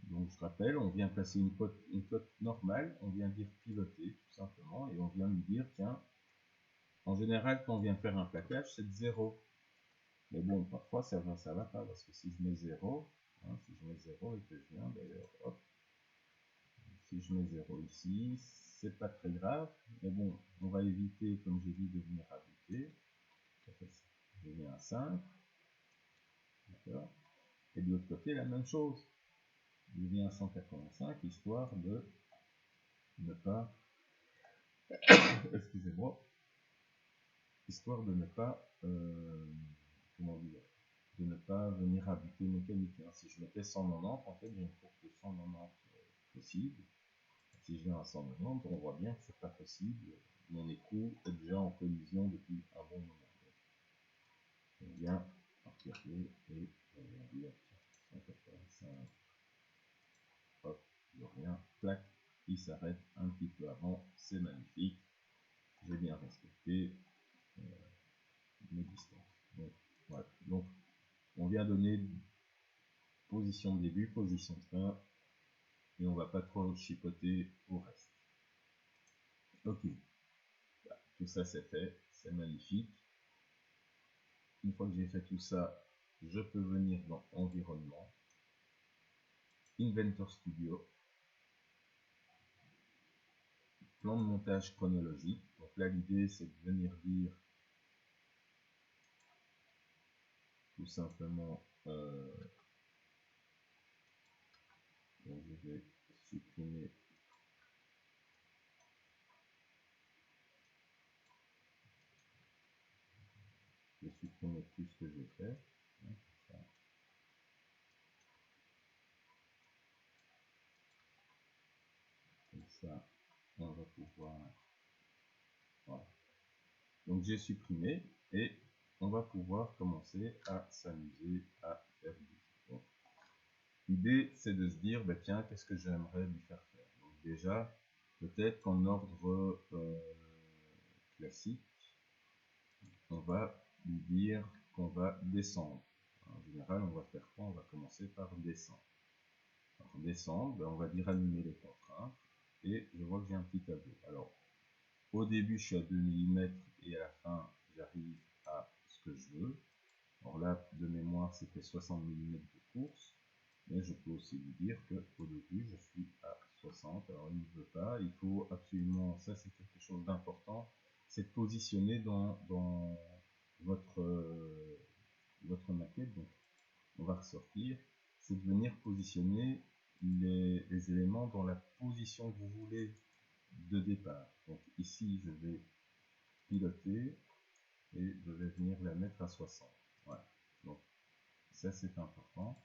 [SPEAKER 1] donc je rappelle, on vient placer une cote normale, on vient dire piloter tout simplement, et on vient lui dire, tiens, en général quand on vient faire un plaquage, c'est de 0. Mais bon, parfois ça va pas, parce que si je mets 0, hein, si je mets 0 et que je viens d'ailleurs, hop, si je mets 0 ici, c'est pas très grave, mais bon, on va éviter, comme j'ai dit, de venir habiter. Je viens à 5, d'accord. Et de l'autre côté, la même chose. Je viens à 185, histoire de ne pas, excusez-moi, histoire de ne pas, comment dire, de ne pas venir habiter mécanique. Hein. Si je mettais 190, en fait, j'ai une courbe de 190 possible. Si je viens à 190, on voit bien que c'est pas possible. Mon écrou est déjà en collision depuis un bon moment. Donc, on vient regarder et on vient dire 185. Hop, de rien, clac, il s'arrête un petit peu avant, c'est magnifique. J'ai bien respecté mes distances. Donc, voilà. Donc, on vient donner position de début, position de fin, et on va pas trop chipoter au reste. Ok, tout ça c'est fait, c'est magnifique. Une fois que j'ai fait tout ça, je peux venir dans Environnement, Inventor Studio, plan de montage chronologique. Donc là, l'idée c'est de venir dire tout simplement, donc je vais supprimer tout ce que j'ai fait. Comme ça, on va pouvoir... Voilà. Donc j'ai supprimé et on va pouvoir commencer à s'amuser à faire du jeu. L'idée c'est de se dire, bah, tiens, qu'est-ce que j'aimerais lui faire faire. Donc déjà, peut-être qu'en ordre classique, on va lui dire qu'on va descendre. En général, on va faire quoi? On va commencer par descendre. Alors, descendre, ben, on va dire allumer les contraintes et je vois que j'ai un petit tableau. Alors, au début, je suis à 2 mm et à la fin, j'arrive à ce que je veux. Alors là, de mémoire, c'était 60 mm de course. Mais je peux aussi lui dire qu'au début, je suis à 60. Alors, il ne veut pas. Il faut absolument, ça c'est quelque chose d'important, c'est de positionner dans votre maquette. Donc, on va ressortir. C'est de venir positionner les éléments dans la position que vous voulez de départ. Donc ici, je vais piloter et je vais venir la mettre à 60. Voilà. Donc ça c'est important.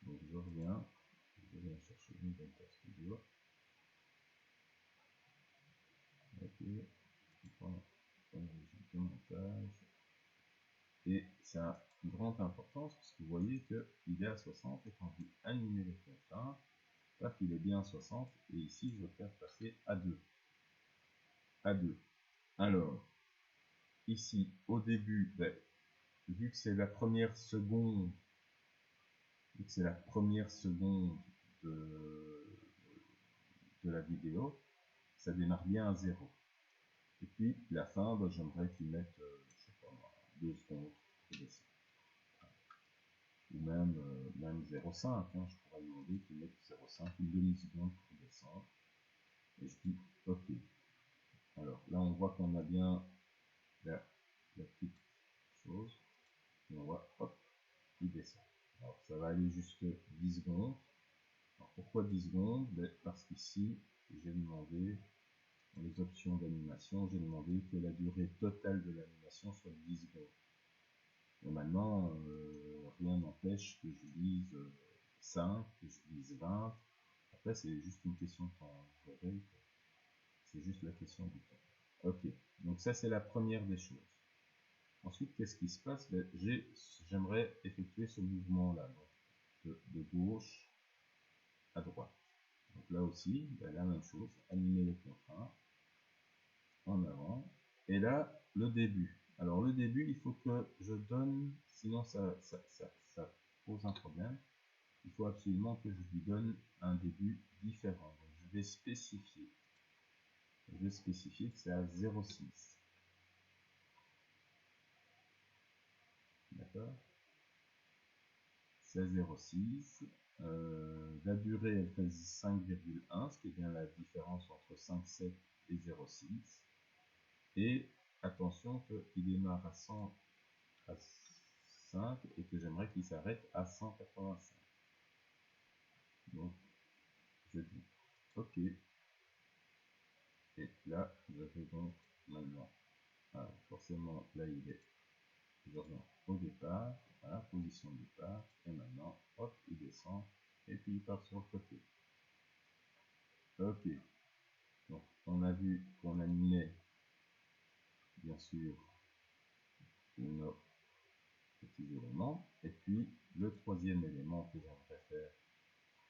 [SPEAKER 1] Donc je viens chercher une Inventor Studio. Ok. De montage. Et c'est une grande importance parce que vous voyez qu'il est à 60 et quand vous animez les contraintes, là il est bien à 60 et ici je vais faire passer à 2. À 2. Alors, ici au début, ben, vu que c'est la première seconde, de la vidéo, ça démarre bien à 0. Et puis la fin, bah, j'aimerais qu'ils mettent, je sais pas moi, 2 secondes pour descendre. Ou même 0,5, hein, je pourrais demander qu'ils mettent 0,5, une demi-seconde pour descendre. Et je dis OK. Alors là, on voit qu'on a bien la petite chose. Et on voit, hop, il descend. Alors ça va aller jusque 10 secondes. Alors pourquoi 10 secondes? Parce qu'ici, j'ai demandé, dans les options d'animation, j'ai demandé que la durée totale de l'animation soit de 10 secondes. Et maintenant, rien n'empêche que je dise 5, que je dise 20. Après, c'est juste une question de temps. C'est juste la question du temps. Ok, donc ça c'est la première des choses. Ensuite, qu'est-ce qui se passe? J'aimerais effectuer ce mouvement-là, de gauche à droite. Donc là aussi, la même chose, animer les contraintes, en avant. Et là, le début. Alors le début, il faut que je donne, sinon ça pose un problème. Il faut absolument que je lui donne un début différent. Donc, je vais spécifier. Je vais spécifier que c'est à 0,6. D'accord? C'est à 0,6. La durée, elle fait 5,1, ce qui est bien la différence entre 5,7 et 0,6. Et attention qu'il démarre à 100, à 5 et que j'aimerais qu'il s'arrête à 185. Donc, je dis OK. Et là, je vais donc maintenant. Alors, forcément, là, je reviens au départ. Voilà, position de départ. Et maintenant, hop, il descend. Et puis, il part sur le côté. OK. Donc, on a vu qu'on animait, bien sûr, nos petits éléments. Et puis, le troisième élément que j'aimerais faire,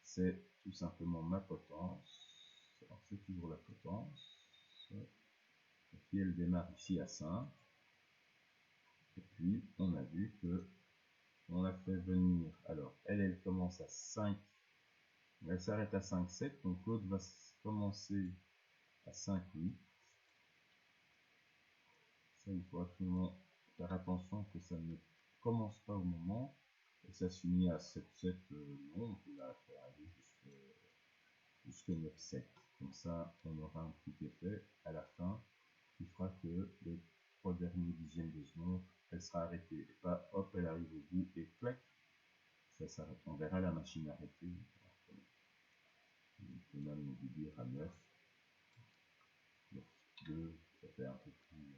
[SPEAKER 1] c'est tout simplement ma potence. Alors, c'est toujours la potence. Et puis, elle démarre ici à 5. Et puis, on a vu que on l'a fait venir. Alors, elle commence à 5. Elle s'arrête à 5,7. Donc, l'autre va commencer à 5,8. Ça, il faut absolument faire attention que ça ne commence pas au moment. Et ça s'unit à 7,7. Non, on peut la faire aller jusque 9,7. Comme ça, on aura un petit effet à la fin qui fera que les 3 derniers dixièmes de seconde, elle sera arrêtée. Et pas, hop, elle arrive au bout et clac, ça s'arrête. On verra la machine arrêtée. On peut même lui dire à 9. 2, ça fait un peu plus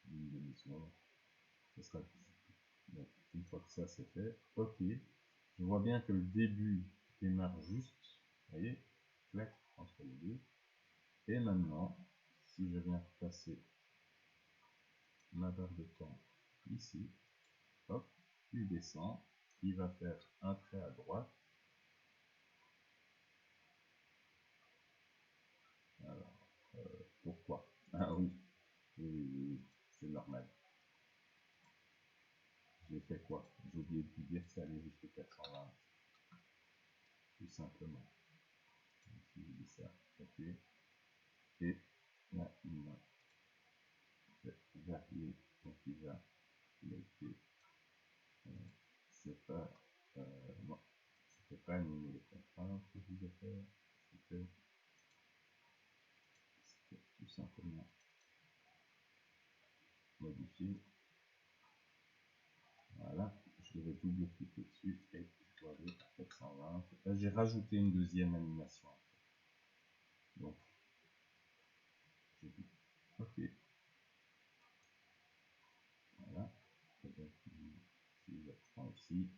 [SPEAKER 1] d'une demi-seconde. Ça sera donc, une fois que ça c'est fait, ok. Je vois bien que le début démarre juste. Vous voyez, clac, entre les deux. Et maintenant, si je viens passer ma barre de temps ici, hop, il descend, il va faire un trait à droite. Alors, pourquoi? Ah oui, oui, c'est normal. J'ai fait quoi? J'ai oublié de vous dire que ça allait jusqu'à 420. Tout simplement. Donc, si je dis ça, ok. Et là, il m'a fait varier, donc il a été, c'est pas, non, c'était pas animer les contraintes que je voulais faire, c'était tout simplement modifier. Voilà, je devais double-cliquer dessus et je dois aller à 420. Là, j'ai rajouté une deuxième animation. Donc, je dis OK. Voilà. Et donc, si je prends ici,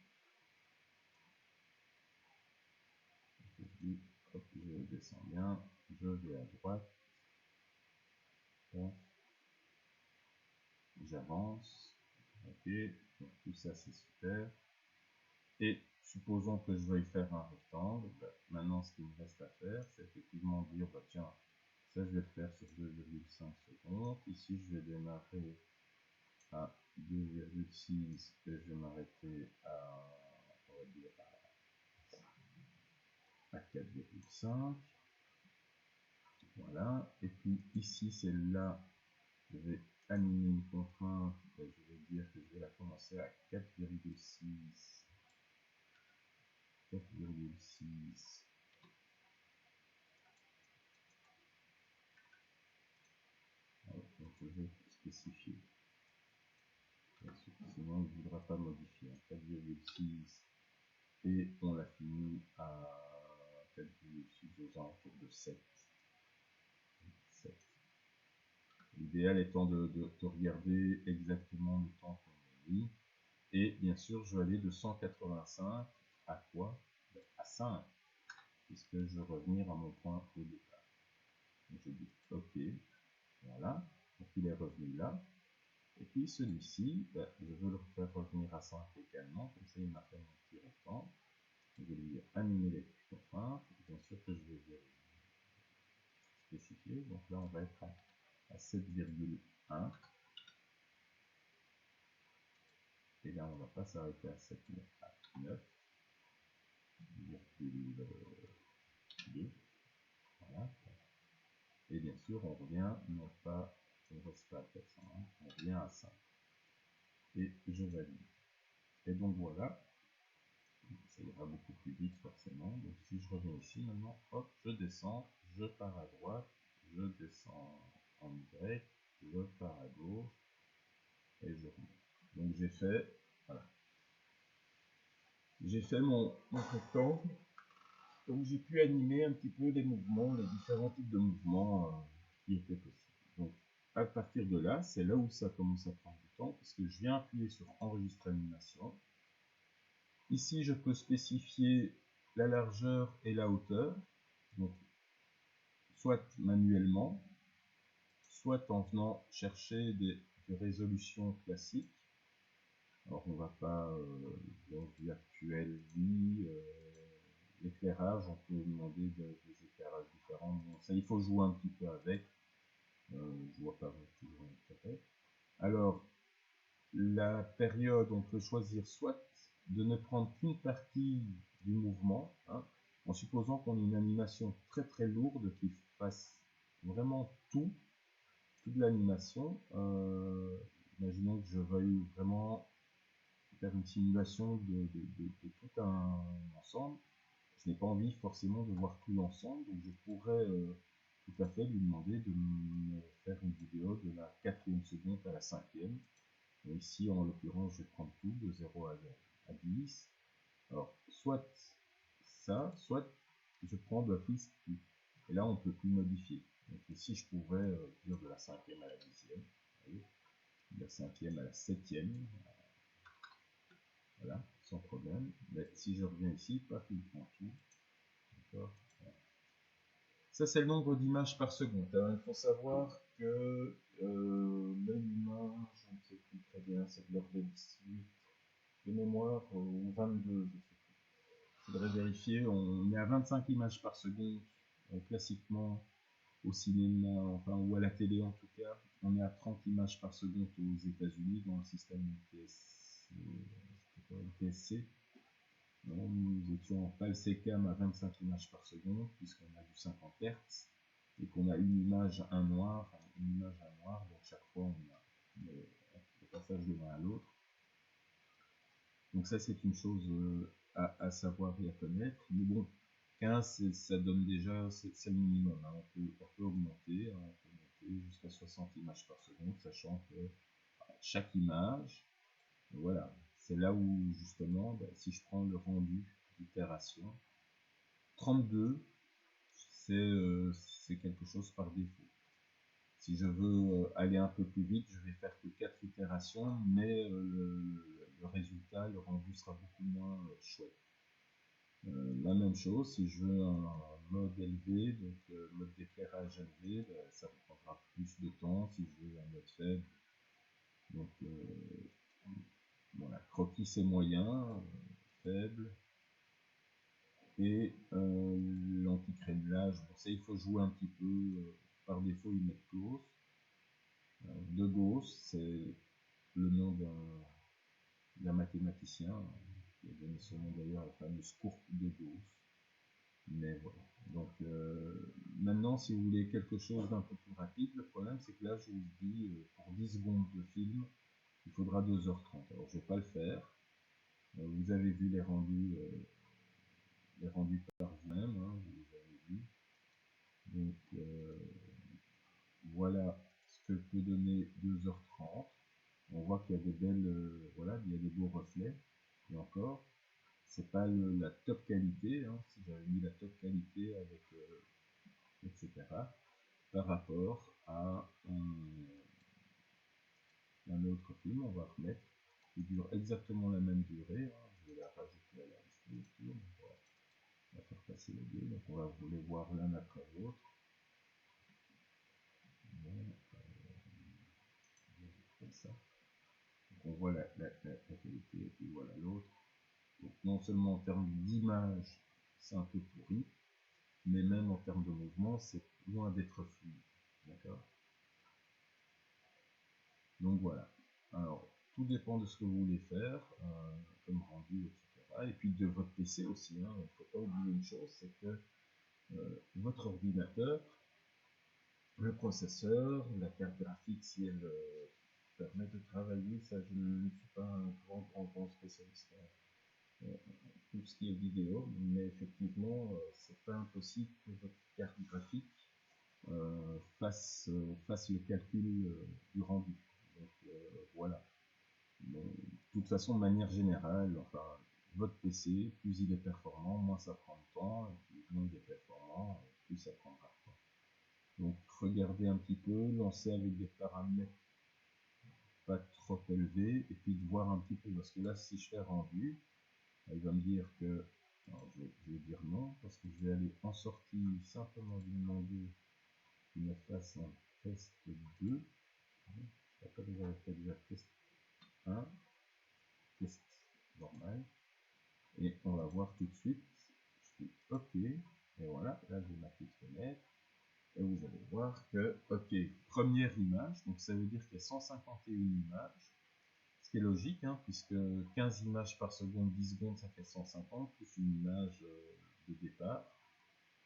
[SPEAKER 1] je dis, hop, je descends bien, je vais à droite, j'avance, ok, donc tout ça c'est super. Et supposons que je veuille faire un rectangle, maintenant ce qu'il me reste à faire, c'est effectivement dire, bah, tiens, ça je vais le faire sur 2,5 secondes, ici je vais démarrer à 2,6 et je vais m'arrêter à, on va dire, à 4,5. Voilà. Et puis ici, celle-là, je vais animer une contrainte. Je vais dire que je vais la commencer à 4,6. 4,6. Donc je vais spécifier. Sinon, il ne voudra pas modifier. 4,6. Et on l'a fini à 4,6 aux alentours de 7. L'idéal étant de regarder exactement le temps qu'on a mis. Et bien sûr, je vais aller de 185 à quoi? À 5, puisque je veux revenir à mon point de départ. Donc je dis OK, voilà, donc il est revenu là. Et puis celui-ci, je veux le faire revenir à 5 également, comme ça il m'a fait mon petit rectangle. Je vais lui dire animer les contraintes, bien sûr que je vais spécifier, donc là on va être à 7,1. Et là on ne va pas s'arrêter à 7, mais à 9,2. Voilà. Et bien sûr, on revient, non pas, on ne reste pas à 400, on revient à 5. Et je valide. Et donc voilà, ça ira beaucoup plus vite forcément. Donc si je reviens ici maintenant, hop, je descends, je pars à droite, je descends en Y, je pars à gauche, et je remonte. Donc j'ai fait, voilà. J'ai fait mon rectangle. Donc j'ai pu animer un petit peu les mouvements, les différents types de mouvements qui étaient possibles. Donc à partir de là, c'est là où ça commence à prendre du temps, parce que je viens appuyer sur enregistrer animation. Ici, je peux spécifier la largeur et la hauteur, donc soit manuellement, soit en venant chercher des résolutions classiques. Alors on va pas, dans vue actuelle, oui, l'éclairage, on peut demander des éclairages différents. Bon, ça, il faut jouer un petit peu avec. Je vois pas toujours l'intérêt. Alors, la période, on peut choisir soit de ne prendre qu'une partie du mouvement, hein, en supposant qu'on ait une animation très très lourde qui fasse vraiment toute l'animation. Imaginons que je veuille vraiment faire une simulation de tout un ensemble. Je n'ai pas envie forcément de voir tout l'ensemble, donc je pourrais tout à fait lui demander de me faire une vidéo de la 4e seconde à la 5e. Et ici, en l'occurrence, je vais prendre tout de 0 à 10. Alors, soit ça, soit je prends d'office tout. Et là, on ne peut plus modifier. Donc ici, je pourrais dire de la 5e à la 10e, de la 5e à la 7e, voilà, sans problème. Mais si je reviens ici, paf, il prend tout. D'accord. Ça, c'est le nombre d'images par seconde. Alors, il faut savoir que l'œil humain, je ne sais plus très bien, c'est de l'ordre de 18 de mémoire ou 22, je sais plus. Il faudrait vérifier. On est à 25 images par seconde, classiquement au cinéma, enfin, ou à la télé en tout cas. On est à 30 images par seconde aux États-Unis dans le système UTSC. Nous étions en PAL SECAM à 25 images par seconde, puisqu'on a du 50 Hz, et qu'on a une image, un noir, donc chaque fois on a le passage de l'un à l'autre. Donc ça c'est une chose à savoir et à connaître, mais bon, 15 ça donne déjà, c'est le minimum, hein. On peut augmenter, hein, jusqu'à 60 images par seconde, sachant que chaque image, voilà, c'est là où justement, si je prends le rendu d'itération, 32, c'est quelque chose par défaut. Si je veux aller un peu plus vite, je vais faire que 4 itérations, mais le résultat, le rendu sera beaucoup moins chouette. La même chose, si je veux un mode élevé, donc mode d'éclairage élevé, ça prendra plus de temps. Si je veux un mode faible, donc voilà, croquis c'est moyen, faible. Et l'anti-crénelage, bon, ça il faut jouer un petit peu, par défaut ils mettent Gauss. De Gauss, c'est le nom d'un mathématicien, qui a donné son nom d'ailleurs à la fameuse courbe de Gauss. Mais voilà. Donc maintenant, si vous voulez quelque chose d'un peu plus rapide, le problème c'est que là, je vous dis, pour 10 secondes de film, il faudra 2h30. Alors je ne vais pas le faire. Vous avez vu les rendus par vous-même, hein, vous les avez vus. Donc voilà ce que peut donner 2h30. On voit qu'il y a des belles, voilà, il y a des beaux reflets. Et encore, c'est pas la top qualité, hein, si j'avais mis la top qualité avec etc. par rapport à un autre film, on va remettre, qui dure exactement la même durée, hein. Je vais la rajouter à la liste de tours, on va faire passer les deux, donc on va vous les voir l'un après l'autre. Bon, comme ça. Donc on voit la qualité, et puis voilà l'autre. Donc non seulement en termes d'image, c'est un peu pourri, mais même en termes de mouvement, c'est loin d'être fluide. D'accord? Donc voilà. Alors, tout dépend de ce que vous voulez faire, comme rendu, etc. Et puis de votre PC aussi. Il ne faut pas oublier une chose, c'est que votre ordinateur, le processeur, la carte graphique, si elle permet de travailler, ça je ne suis pas un grand spécialiste. Tout ce qui est vidéo, mais effectivement, c'est pas impossible que votre carte graphique fasse le calcul du rendu. Donc voilà. Bon, de toute façon, de manière générale, enfin, votre PC, plus il est performant, moins ça prend de temps, et puis moins il est performant, plus ça prendra de temps. Donc regardez un petit peu, lancez avec des paramètres pas trop élevés, et puis de voir un petit peu, parce que là, si je fais rendu, il va me dire que, alors je vais dire non, parce que je vais aller en sortie, simplement lui demander qu'il me fasse un test 2. Je sais pas déjà fait déjà test 1, test normal, et on va voir tout de suite. Je dis OK, et voilà, là j'ai ma petite fenêtre, et vous allez voir que, OK, première image, donc ça veut dire qu'il y a 151 images, ce qui est logique, hein, puisque 15 images par seconde, 10 secondes, ça fait 150, plus une image de départ.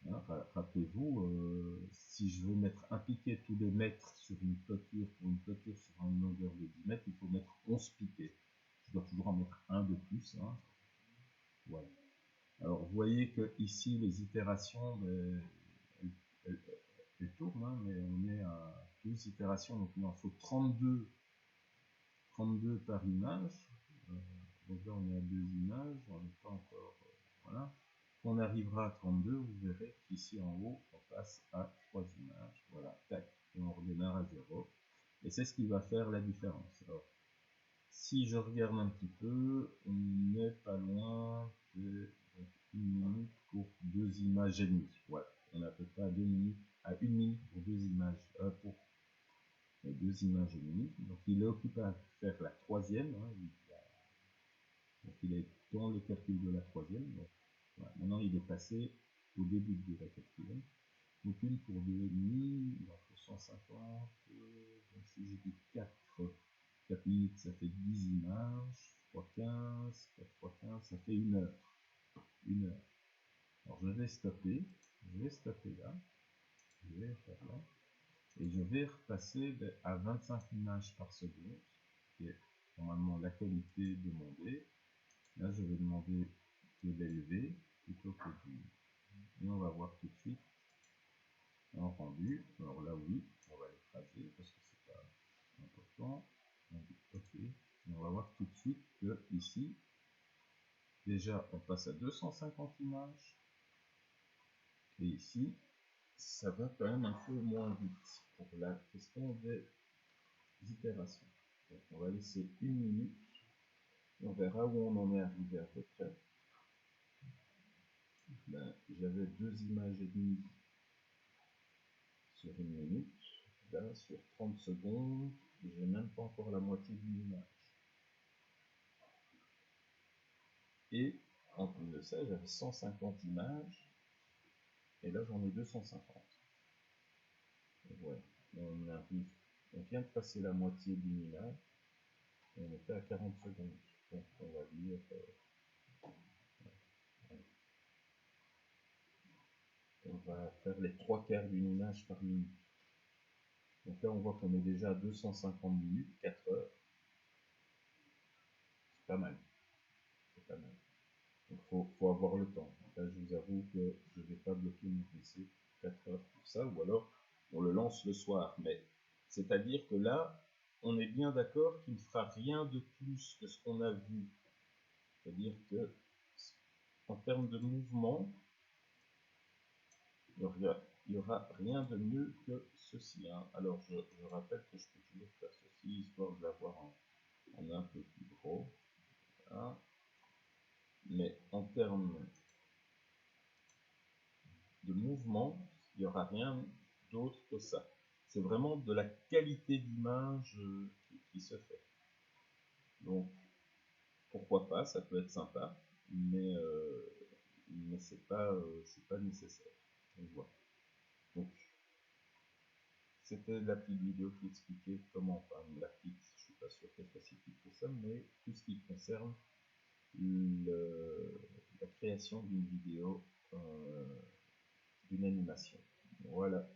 [SPEAKER 1] Hein, rappelez-vous, si je veux mettre un piquet tous les mètres sur une clôture, pour une clôture sur une longueur de 10 mètres, il faut mettre 11 piquets. Je dois toujours en mettre un de plus. Hein. Voilà. Alors, vous voyez que ici, les itérations, elles tournent, hein, mais on est à 12 itérations, donc il en faut 32 par image. Donc là, on est à 2 images, on n'est pas encore... voilà. Quand on arrivera à 32, vous verrez qu'ici en haut, on passe à 3 images. Voilà, tac, et on redémarre à 0. Et c'est ce qui va faire la différence. Alors, si je regarde un petit peu, on n'est pas loin de 1 minute pour 2 images et demie. Voilà, on est à peu près à 2 minutes, à 1 minute pour 2 images, pour 2 images et demie. Donc il est occupé à faire la troisième. Hein, donc il est dans le calcul de la troisième. Donc, voilà. Maintenant il est passé au début de la quatrième. Donc une pour 2,5, il en faut 150. Donc si j'ai dit 4 minutes, ça fait 10 images. 3 15, 4 fois 15, ça fait 1 heure. 1 heure. Alors je vais stopper là. Je vais faire là. Et je vais repasser à 25 images par seconde, qui est normalement la qualité demandée. Là, je vais demander de l'élever plutôt que du... Et on va voir tout de suite en rendu. Alors là, oui, on va l'écraser parce que c'est pas important. On dit OK. Et on va voir tout de suite que ici, déjà, on passe à 250 images. Et ici, ça va quand même un peu moins vite pour la question des itérations. Donc, on va laisser 1 minute. On verra où on en est arrivé à peu près. Ben, j'avais 2 images et demie sur 1 minute. Là, sur 30 secondes, j'ai même pas encore la moitié d'une image. Et en plus de ça, j'avais 150 images. Et là, j'en ai 250. Et voilà. On arrive. On vient de passer la moitié d'une image. Et on était à 40 secondes. Donc, on va dire... va faire les 3/4 d'une image par minute. Donc là, on voit qu'on est déjà à 250 minutes, 4 heures. C'est pas mal. C'est pas mal. Donc faut avoir le temps. Là, je vous avoue que je ne vais pas bloquer mon PC 4 heures pour ça, ou alors on le lance le soir. Mais c'est-à-dire que là, on est bien d'accord qu'il ne fera rien de plus que ce qu'on a vu. C'est-à-dire que en termes de mouvement, il n'y aura rien de mieux que ceci. Hein. Alors je rappelle que je peux toujours faire ceci, histoire de l'avoir en un peu plus gros. Voilà. Mais en termes de mouvement, il n'y aura rien d'autre que ça. C'est vraiment de la qualité d'image qui se fait. Donc, pourquoi pas, ça peut être sympa, mais c'est pas nécessaire. Donc, voilà. Donc, c'était la petite vidéo qui expliquait comment, enfin, la petite, je suis pas sûr qu'elle soit si petite que ça, mais tout ce qui concerne la création d'une vidéo, d'une animation. Voilà.